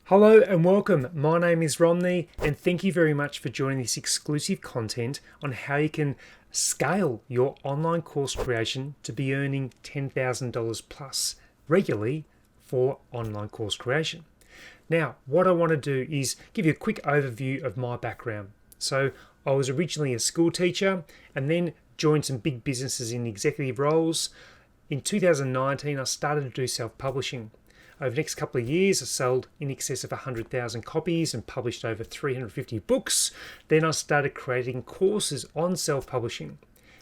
Hello and welcome. My name is Romney, and thank you very much for joining this exclusive content on how you can scale your online course creation to be earning $10,000 plus regularly for online course creation. Now, what I want to do is give you a quick overview of my background. So, I was originally a school teacher and then joined some big businesses in executive roles. In 2019, I started to do self-publishing. Over the next couple of years, I sold in excess of 100,000 copies and published over 350 books. Then I started creating courses on self-publishing.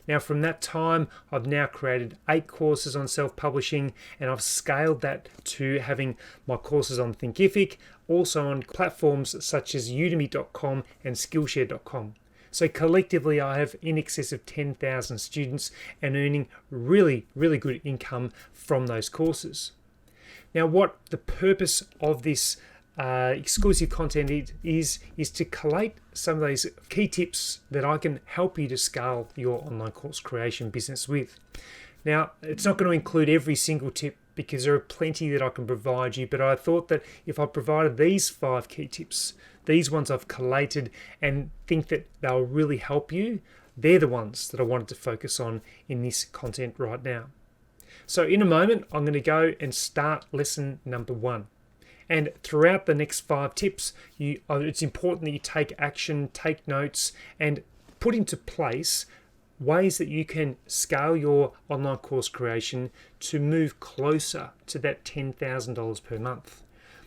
Now, from that time, I've now created 8 courses on self-publishing, and I've scaled that to having my courses on Thinkific, also on platforms such as udemy.com and skillshare.com. So collectively, I have in excess of 10,000 students and earning really good income from those courses. Now, what the purpose of this exclusive content is to collate some of those key tips that I can help you to scale your online course creation business with. Now, it's not going to include every single tip because there are plenty that I can provide you, but I thought that if I provided these 5 key tips, these ones I've collated and think that they'll really help you, they're the ones that I wanted to focus on in this content right now. So in a moment, I'm going to go and start lesson number 1. And throughout the next 5 tips, it's important that you take action, take notes, and put into place ways that you can scale your online course creation to move closer to that $10,000 per month.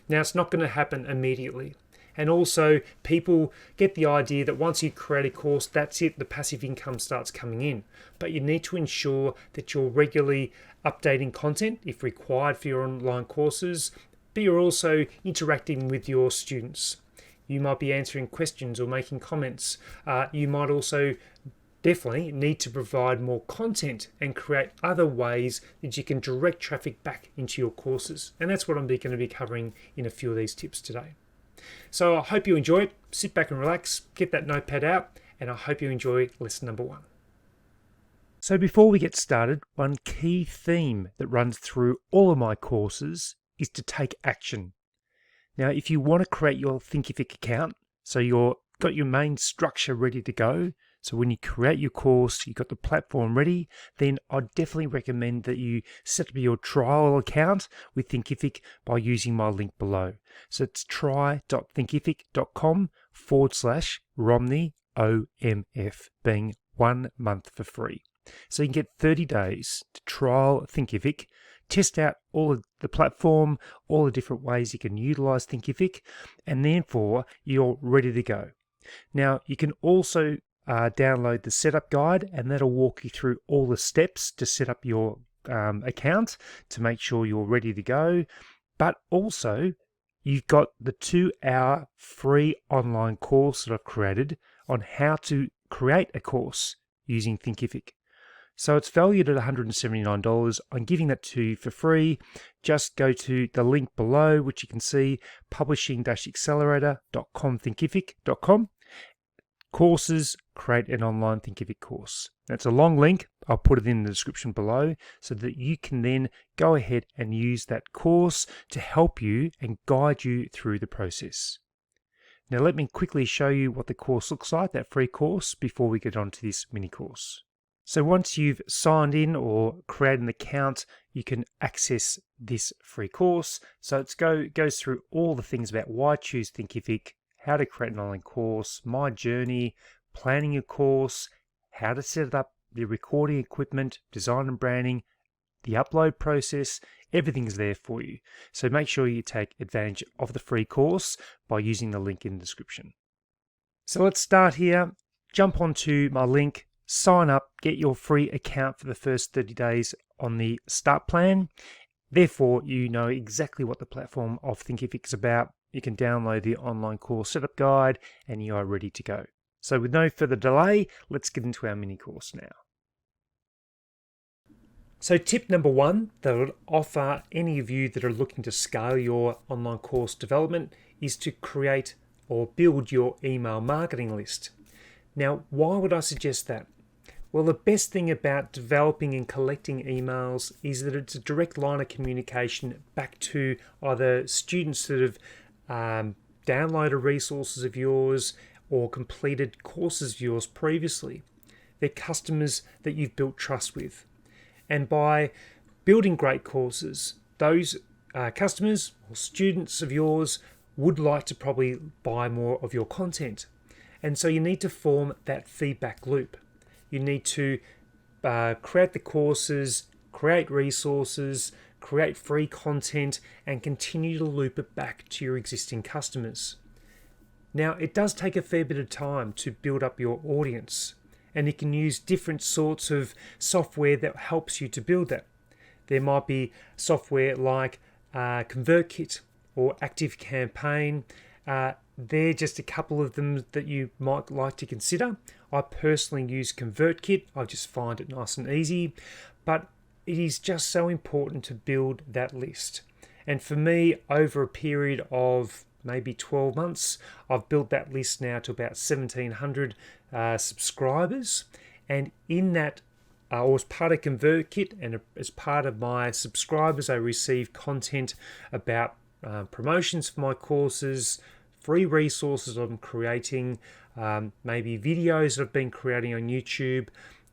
Now, it's not going to happen immediately. And also, people get the idea that once you create a course, that's it, the passive income starts coming in. But you need to ensure that you're regularly updating content if required for your online courses, but you're also interacting with your students. You might be answering questions or making comments. You might also definitely need to provide more content and create other ways that you can direct traffic back into your courses. And that's what I'm going to be covering in a few of these tips today. So I hope you enjoy it. Sit back and relax, get that notepad out, and I hope you enjoy lesson number 1. So before we get started, one key theme that runs through all of my courses is to take action. Now, if you want to create your Thinkific account, so you've got your main structure ready to go, so when you create your course, you've got the platform ready, then I'd definitely recommend that you set up your trial account with Thinkific by using my link below. So it's try.thinkific.com/Romney OMF, being 1 month for free. So you can get 30 days to trial Thinkific, test out all of the platform, all the different ways you can utilize Thinkific, and therefore you're ready to go. Now, you can also download the setup guide, and that'll walk you through all the steps to set up your account to make sure you're ready to go. But also, you've got the 2-hour free online course that I've created on how to create a course using Thinkific. So it's valued at $179. I'm giving that to you for free. Just go to the link below, which you can see, publishing-accelerator.com/Thinkific.com. Courses, create an online Thinkific course. That's a long link. I'll put it in the description below so that you can then go ahead and use that course to help you and guide you through the process. Now let me quickly show you what the course looks like, that free course, before we get on to this mini course. So once you've signed in or created an account, you can access this free course. So it goes through all the things about why choose Thinkific, how to create an online course, my journey, planning a course, how to set it up, the recording equipment, design and branding, the upload process, everything's there for you. So make sure you take advantage of the free course by using the link in the description. So let's start here. Jump onto my link, sign up, get your free account for the first 30 days on the start plan. Therefore, you know exactly what the platform of Thinkific is about. You can download the online course setup guide and you are ready to go. So with no further delay, let's get into our mini course now. So tip number 1 that I would offer any of you that are looking to scale your online course development is to create or build your email marketing list. Now, why would I suggest that? Well, the best thing about developing and collecting emails is that it's a direct line of communication back to either students that have downloaded resources of yours or completed courses of yours previously. They're customers that you've built trust with. And by building great courses, those customers or students of yours would like to probably buy more of your content. And so you need to form that feedback loop. You need to create the courses, create resources, create free content, and continue to loop it back to your existing customers. Now, it does take a fair bit of time to build up your audience, and you can use different sorts of software that helps you to build that. There might be software like ConvertKit or ActiveCampaign. They're just a couple of them that you might like to consider. I personally use ConvertKit. I just find it nice and easy, but it is just so important to build that list. And for me, over a period of maybe 12 months, I've built that list now to about 1,700 subscribers. And in that, or as part of ConvertKit and as part of my subscribers, I receive content about promotions for my courses, free resources I'm creating, maybe videos that I've been creating on YouTube.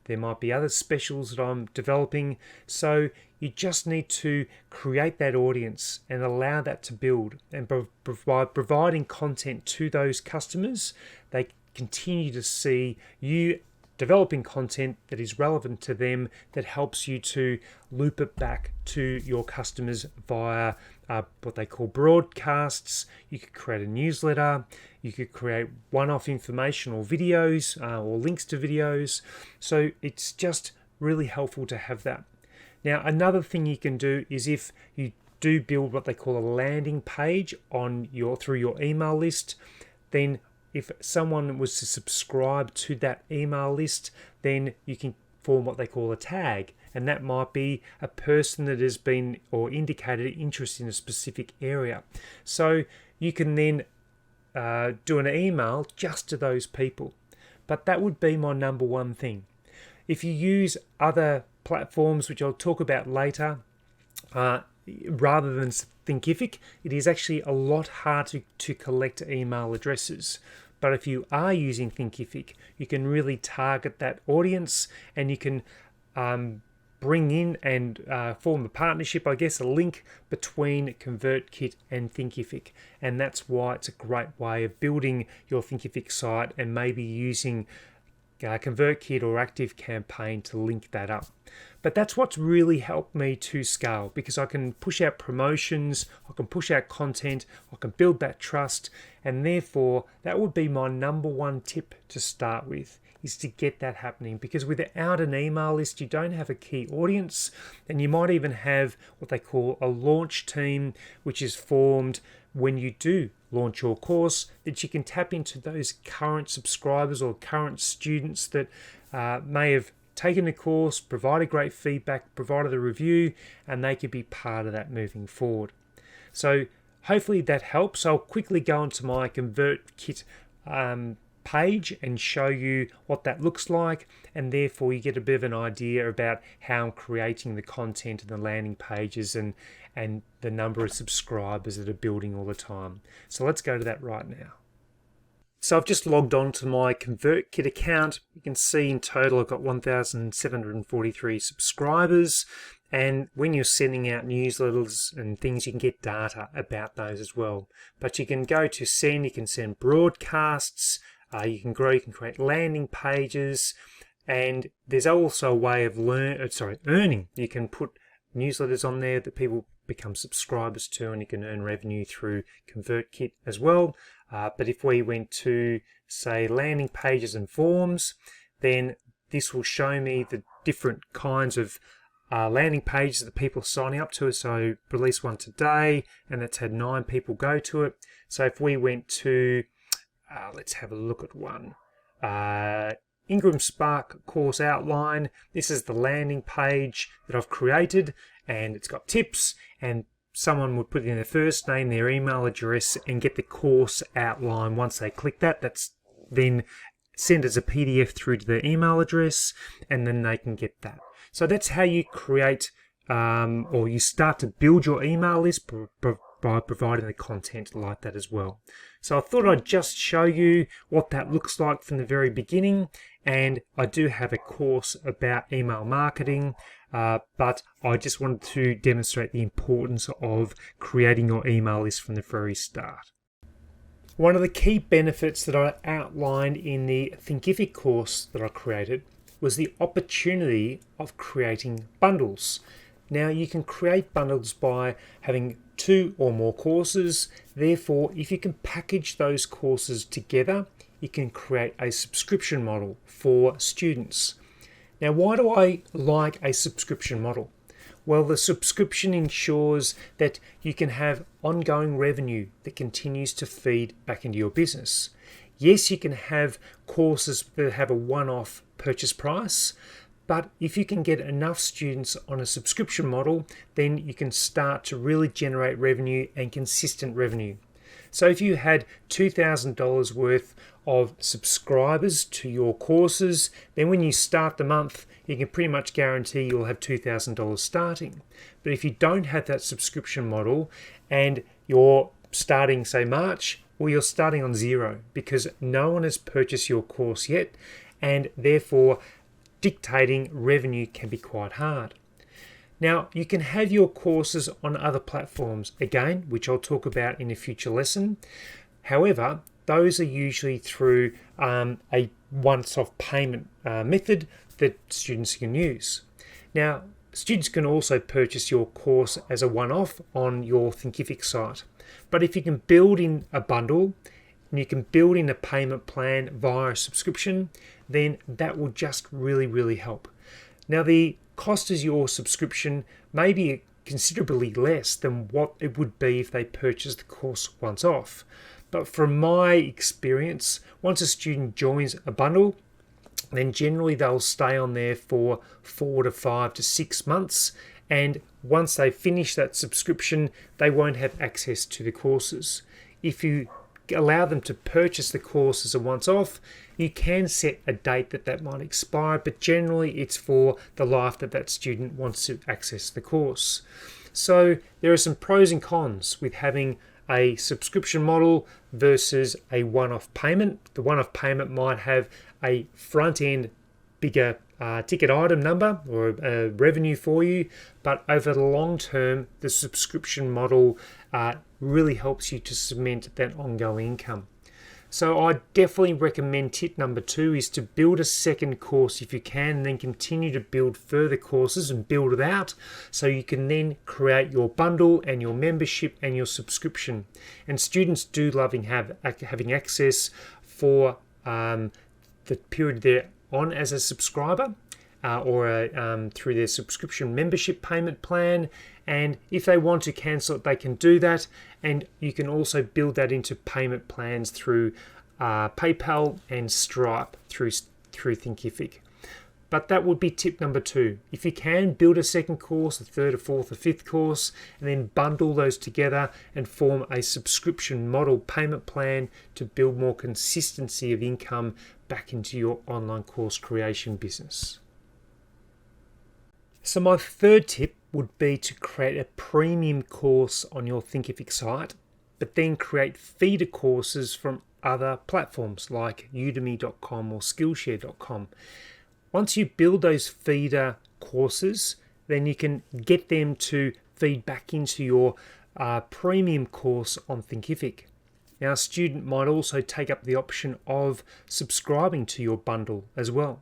There might be other specials that I'm developing. So you just need to create that audience and allow that to build. And by providing content to those customers, they continue to see you developing content that is relevant to them, that helps you to loop it back to your customers via what they call broadcasts. You could create a newsletter, you could create one-off information or videos or links to videos. So it's just really helpful to have that. Now, another thing you can do is if you do build what they call a landing page through your email list, then if someone was to subscribe to that email list, then you can form what they call a tag. And that might be a person that has been or indicated interest in a specific area. So you can then do an email just to those people. But that would be my number one thing. If you use other platforms, which I'll talk about later, rather than Thinkific, it is actually a lot harder to collect email addresses. But if you are using Thinkific, you can really target that audience, and you can bring in and form a partnership, I guess, a link between ConvertKit and Thinkific. And that's why it's a great way of building your Thinkific site, and maybe using ConvertKit or ActiveCampaign to link that up. But that's what's really helped me to scale, because I can push out promotions, I can push out content, I can build that trust, and therefore that would be my number one tip to start with, is to get that happening. Because without an email list, you don't have a key audience, and you might even have what they call a launch team, which is formed when you do launch your course, that you can tap into those current subscribers or current students that may have taken the course, provided great feedback, provided a review, and they could be part of that moving forward. So hopefully that helps. I'll quickly go onto my ConvertKit page and show you what that looks like, and therefore you get a bit of an idea about how I'm creating the content and the landing pages and the number of subscribers that are building all the time. So let's go to that right now. So I've just logged on to my ConvertKit account. You can see in total I've got 1,743 subscribers, and when you're sending out newsletters and things, you can get data about those as well. But you can go to send, you can send broadcasts, you can create landing pages, and there's also a way of earning. You can put newsletters on there that people become subscribers to, and you can earn revenue through ConvertKit as well. But if we went to, say, landing pages and forms, then this will show me the different kinds of landing pages that people are signing up to. So I released one today, and that's had 9 people go to it. So if we went to, let's have a look at one. Ingram Spark course outline. This is the landing page that I've created, and it's got tips, and someone would put in their first name, their email address, and get the course outline. Once they click that, that's then sent as a PDF through to their email address, and then they can get that. So that's how you create or you start to build your email list by providing the content like that as well. So I thought I'd just show you what that looks like from the very beginning, and I do have a course about email marketing, but I just wanted to demonstrate the importance of creating your email list from the very start. One of the key benefits that I outlined in the Thinkific course that I created was the opportunity of creating bundles. Now you can create bundles by having 2 or more courses. Therefore, if you can package those courses together, you can create a subscription model for students. Now, why do I like a subscription model? Well, the subscription ensures that you can have ongoing revenue that continues to feed back into your business. Yes, you can have courses that have a one-off purchase price, but if you can get enough students on a subscription model, then you can start to really generate revenue and consistent revenue. So if you had $2,000 worth of subscribers to your courses, then when you start the month, you can pretty much guarantee you'll have $2,000 starting. But if you don't have that subscription model and you're starting, say, March, well, you're starting on zero because no one has purchased your course yet, and therefore dictating revenue can be quite hard. Now, you can have your courses on other platforms, again, which I'll talk about in a future lesson. However, those are usually through a once-off payment method that students can use. Now, students can also purchase your course as a one-off on your Thinkific site. But if you can build in a bundle and you can build in a payment plan via a subscription, then that will just really help. Now, the cost of your subscription may be considerably less than what it would be if they purchased the course once off. But from my experience, once a student joins a bundle, then generally they'll stay on there for 4 to 5 to 6 months. And once they finish that subscription, they won't have access to the courses. If you allow them to purchase the course as a once-off, you can set a date that might expire, but generally it's for the life that student wants to access the course. So there are some pros and cons with having a subscription model versus a one-off payment. The one-off payment might have a front-end bigger ticket item number or revenue for you, but over the long term, the subscription model really helps you to cement that ongoing income. So I definitely recommend tip number 2 is to build a second course if you can, and then continue to build further courses and build it out so you can then create your bundle and your membership and your subscription. And students do love having access for the period they're on as a subscriber or through their subscription membership payment plan. And if they want to cancel it, they can do that. And you can also build that into payment plans through PayPal and Stripe through Thinkific. But that would be tip number 2. If you can, build a second course, a third, a fourth, a fifth course, and then bundle those together and form a subscription model payment plan to build more consistency of income back into your online course creation business. So my third tip would be to create a premium course on your Thinkific site, but then create feeder courses from other platforms like udemy.com or skillshare.com. Once you build those feeder courses, then you can get them to feed back into your premium course on Thinkific. Now, a student might also take up the option of subscribing to your bundle as well.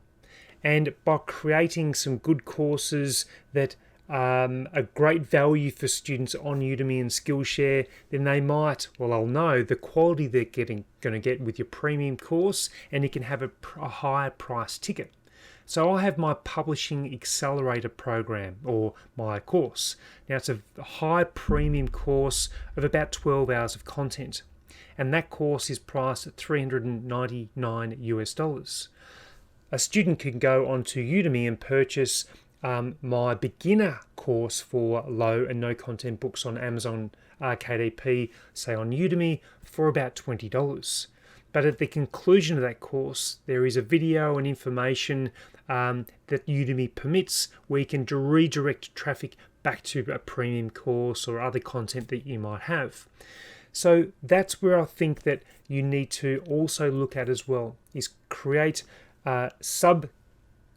And by creating some good courses that are great value for students on Udemy and Skillshare, then they'll know the quality they're going to get with your premium course, and you can have a higher price ticket. So I have my Publishing Accelerator program, or my course. Now, it's a high premium course of about 12 hours of content, and that course is priced at $399 US. A student can go onto Udemy and purchase my beginner course for low and no content books on Amazon KDP, say on Udemy, for about $20. But at the conclusion of that course, there is a video and information that Udemy permits where you can redirect traffic back to a premium course or other content that you might have. So that's where I think that you need to also look at as well, is create sub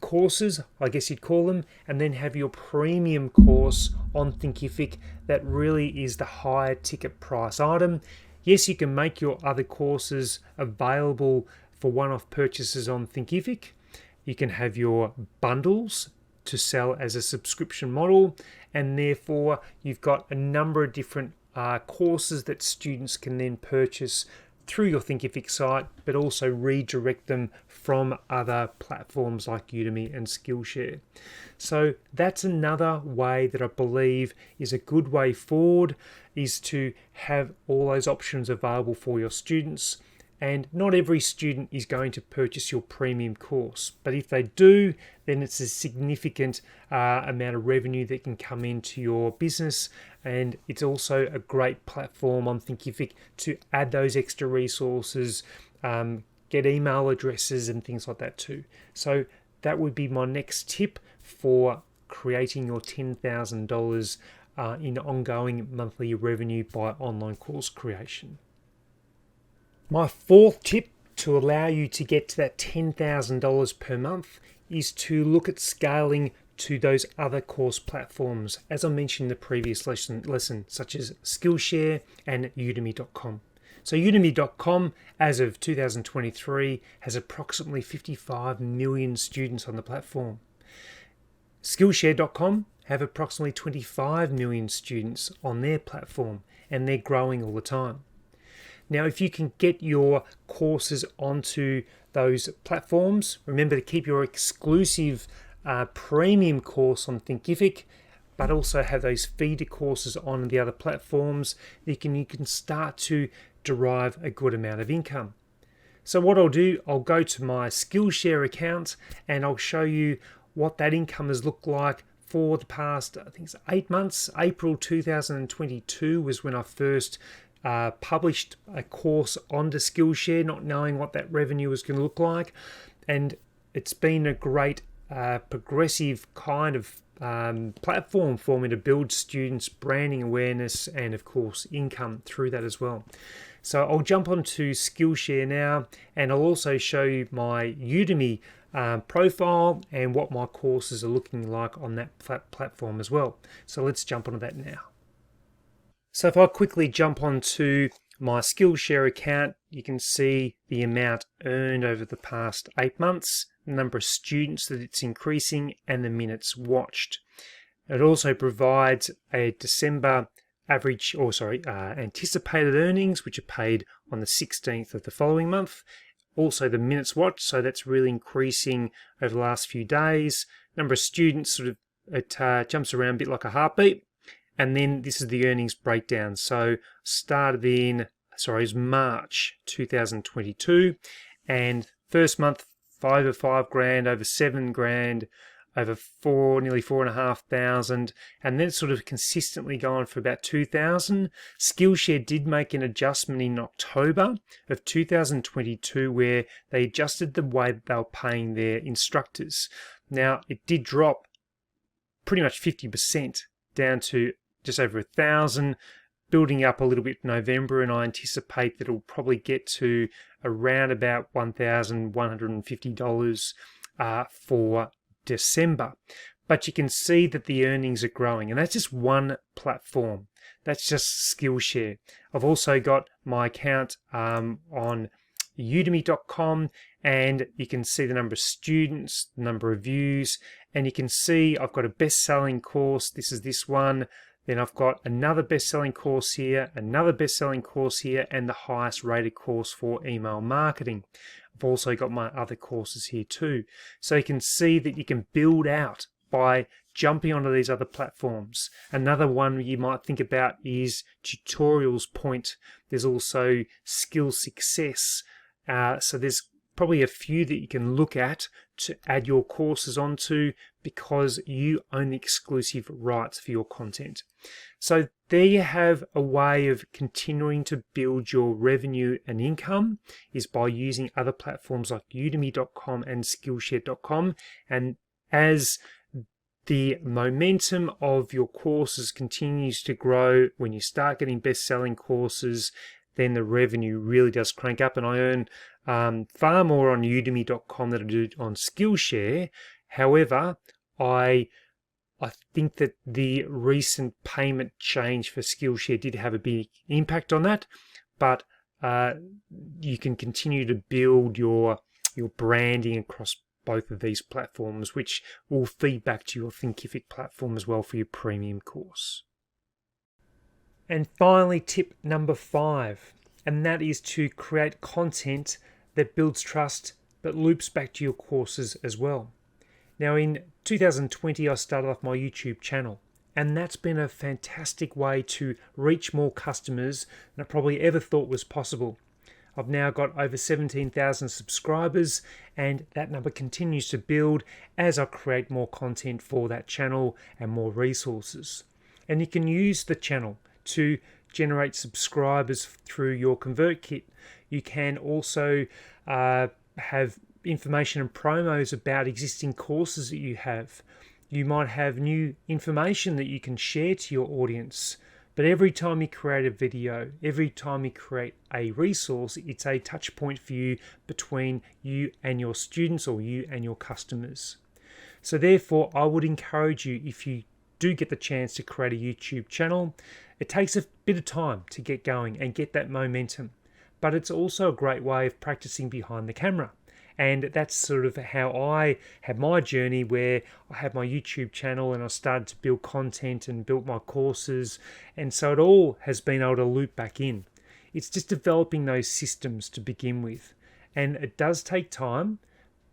courses, I guess you'd call them, and then have your premium course on Thinkific that really is the higher ticket price item. Yes, you can make your other courses available for one-off purchases on Thinkific. You can have your bundles to sell as a subscription model, and therefore you've got a number of different courses that students can then purchase through your Thinkific site, but also redirect them from other platforms like Udemy and Skillshare. So that's another way that I believe is a good way forward, is to have all those options available for your students. And not every student is going to purchase your premium course, but if they do, then it's a significant amount of revenue that can come into your business, and it's also a great platform on Thinkific to add those extra resources, get email addresses and things like that too. So that would be my next tip for creating your $10,000 in ongoing monthly revenue by online course creation. My fourth tip to allow you to get to that $10,000 per month is to look at scaling to those other course platforms, as I mentioned in the previous lesson, such as Skillshare and Udemy.com. So Udemy.com, as of 2023, has approximately 55 million students on the platform. Skillshare.com have approximately 25 million students on their platform, and they're growing all the time. Now, if you can get your courses onto those platforms, remember to keep your exclusive premium course on Thinkific, but also have those feeder courses on the other platforms, you can start to derive a good amount of income. So what I'll do, I'll go to my Skillshare account and I'll show you what that income has looked like for the past, I think it's 8 months. April 2022 was when I first published a course onto Skillshare, not knowing what that revenue was going to look like, and it's been a great progressive kind of platform for me to build students' branding awareness and of course income through that as well. So I'll jump onto Skillshare now, and I'll also show you my Udemy profile and what my courses are looking like on that platform as well. So let's jump onto that now. So if I quickly jump onto my Skillshare account, you can see the amount earned over the past 8 months, the number of students that it's increasing, and the minutes watched. It also provides a December anticipated earnings, which are paid on the 16th of the following month. Also the minutes watched, so that's really increasing over the last few days. Number of students, it jumps around a bit like a heartbeat. And then this is the earnings breakdown. So started in, is March 2022, and first month over $5,000, over $7,000, over nearly $4,500, and then it's sort of consistently gone for about $2,000. Skillshare did make an adjustment in October of 2022 where they adjusted the way that they were paying their instructors. Now it did drop pretty much 50% down to just over $1,000, building up a little bit in November, and I anticipate that it'll probably get to around about $1,150 for December. But you can see that the earnings are growing, and that's just one platform. That's just Skillshare. I've also got my account on Udemy.com, and you can see the number of students, the number of views, and you can see I've got a best-selling course. This is this one. Then I've got another best-selling course here, another best-selling course here, and the highest rated course for email marketing. I've also got my other courses here too. So you can see that you can build out by jumping onto these other platforms. Another one you might think about is Tutorials Point. There's also Skill Success. So there's probably a few that you can look at to add your courses onto, because you own the exclusive rights for your content. So there you have a way of continuing to build your revenue and income, is by using other platforms like Udemy.com and Skillshare.com. And as the momentum of your courses continues to grow, when you start getting best-selling courses, then the revenue really does crank up. And I earn far more on udemy.com than I do on Skillshare. However, I think that the recent payment change for Skillshare did have a big impact on that, but you can continue to build your branding across both of these platforms, which will feed back to your Thinkific platform as well for your premium course. And finally, tip number 5, and that is to create content that builds trust but loops back to your courses as well. Now, in 2020, I started off my YouTube channel, and that's been a fantastic way to reach more customers than I probably ever thought was possible. I've now got over 17,000 subscribers, and that number continues to build as I create more content for that channel and more resources. And you can use the channel to generate subscribers through your ConvertKit. You can also have information and promos about existing courses that you have. You might have new information that you can share to your audience. But every time you create a video, every time you create a resource, it's a touch point for you between you and your students or you and your customers. So therefore, I would encourage you, if you do get the chance to create a YouTube channel, it takes a bit of time to get going and get that momentum. But it's also a great way of practicing behind the camera. And that's sort of how I had my journey, where I had my YouTube channel and I started to build content and built my courses. And so it all has been able to loop back in. It's just developing those systems to begin with. And it does take time,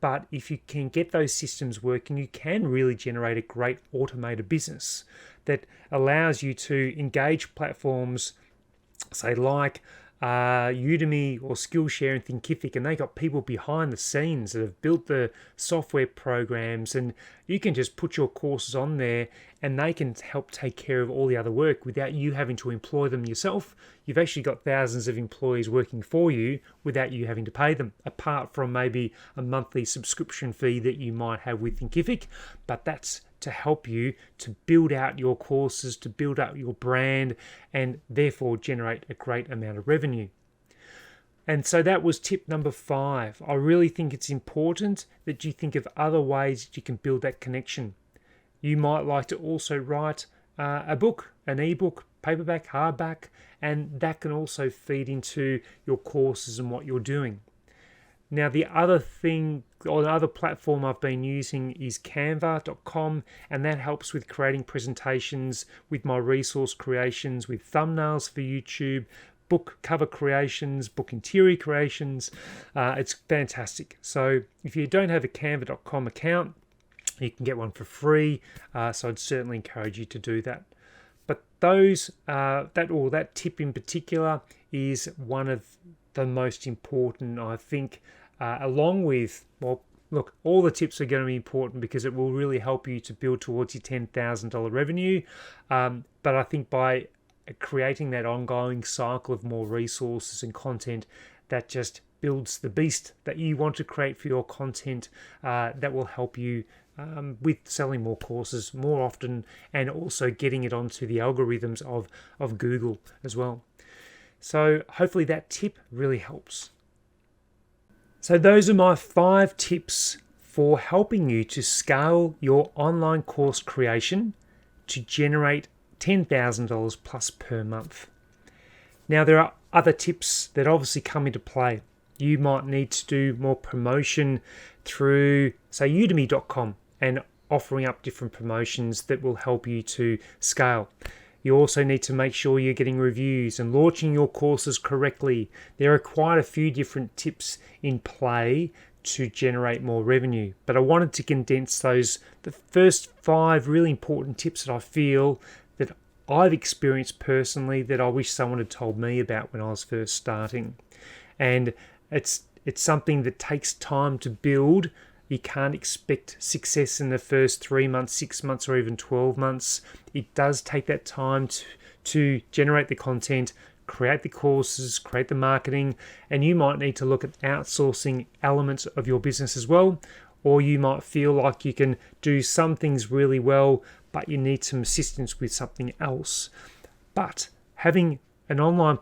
but if you can get those systems working, you can really generate a great automated business that allows you to engage platforms, say like Udemy or Skillshare and Thinkific, and they got people behind the scenes that have built the software programs, and you can just put your courses on there and they can help take care of all the other work without you having to employ them yourself. You've actually got thousands of employees working for you without you having to pay them, apart from maybe a monthly subscription fee that you might have with Thinkific. But that's to help you to build out your courses, to build up your brand, and therefore generate a great amount of revenue. And so that was tip number 5. I really think it's important that you think of other ways that you can build that connection. You might like to also write a book, an ebook, paperback, hardback, and that can also feed into your courses and what you're doing. Now, the other thing, or the other platform I've been using is canva.com, and that helps with creating presentations, with my resource creations, with thumbnails for YouTube, book cover creations, book interior creations. It's fantastic. So if you don't have a canva.com account, you can get one for free. So I'd certainly encourage you to do that. But that tip in particular is one of the most important, I think, along with, well, look, all the tips are going to be important because it will really help you to build towards your $10,000 revenue. But I think by creating that ongoing cycle of more resources and content, that just builds the beast that you want to create for your content, that will help you with selling more courses more often, and also getting it onto the algorithms of Google as well. So hopefully that tip really helps. So those are my 5 tips for helping you to scale your online course creation to generate $10,000 plus per month. Now, there are other tips that obviously come into play. You might need to do more promotion through, say, udemy.com, and offering up different promotions that will help you to scale. You also need to make sure you're getting reviews and launching your courses correctly. There are quite a few different tips in play to generate more revenue, but I wanted to condense the first 5 really important tips that I feel that I've experienced personally, that I wish someone had told me about when I was first starting. And it's something that takes time to build. You can't expect success in the first 3 months, 6 months, or even 12 months. It does take that time to generate the content, create the courses, create the marketing, and you might need to look at outsourcing elements of your business as well, or you might feel like you can do some things really well, but you need some assistance with something else. But having an online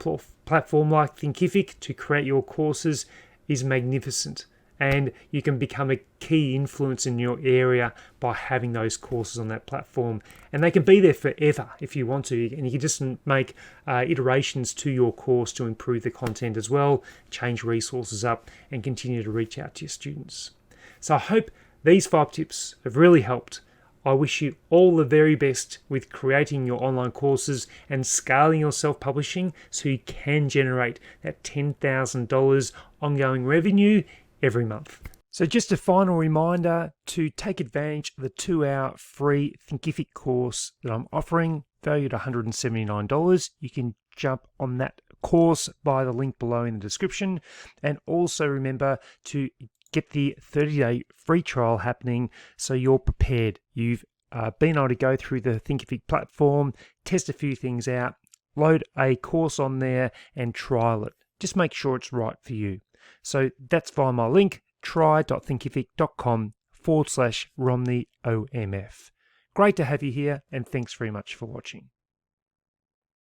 platform like Thinkific to create your courses is magnificent. And you can become a key influence in your area by having those courses on that platform. And they can be there forever if you want to. And you can just make iterations to your course to improve the content as well, change resources up, and continue to reach out to your students. So I hope these 5 tips have really helped. I wish you all the very best with creating your online courses and scaling your self-publishing so you can generate that $10,000 ongoing revenue every month. So just a final reminder to take advantage of the 2-hour free Thinkific course that I'm offering, valued at $179. You can jump on that course by the link below in the description. And also remember to get the 30-day free trial happening so you're prepared. You've been able to go through the Thinkific platform, test a few things out, load a course on there and trial it. Just make sure it's right for you. So that's via my link, try.thinkific.com/RomneyOMF. Great to have you here, and thanks very much for watching.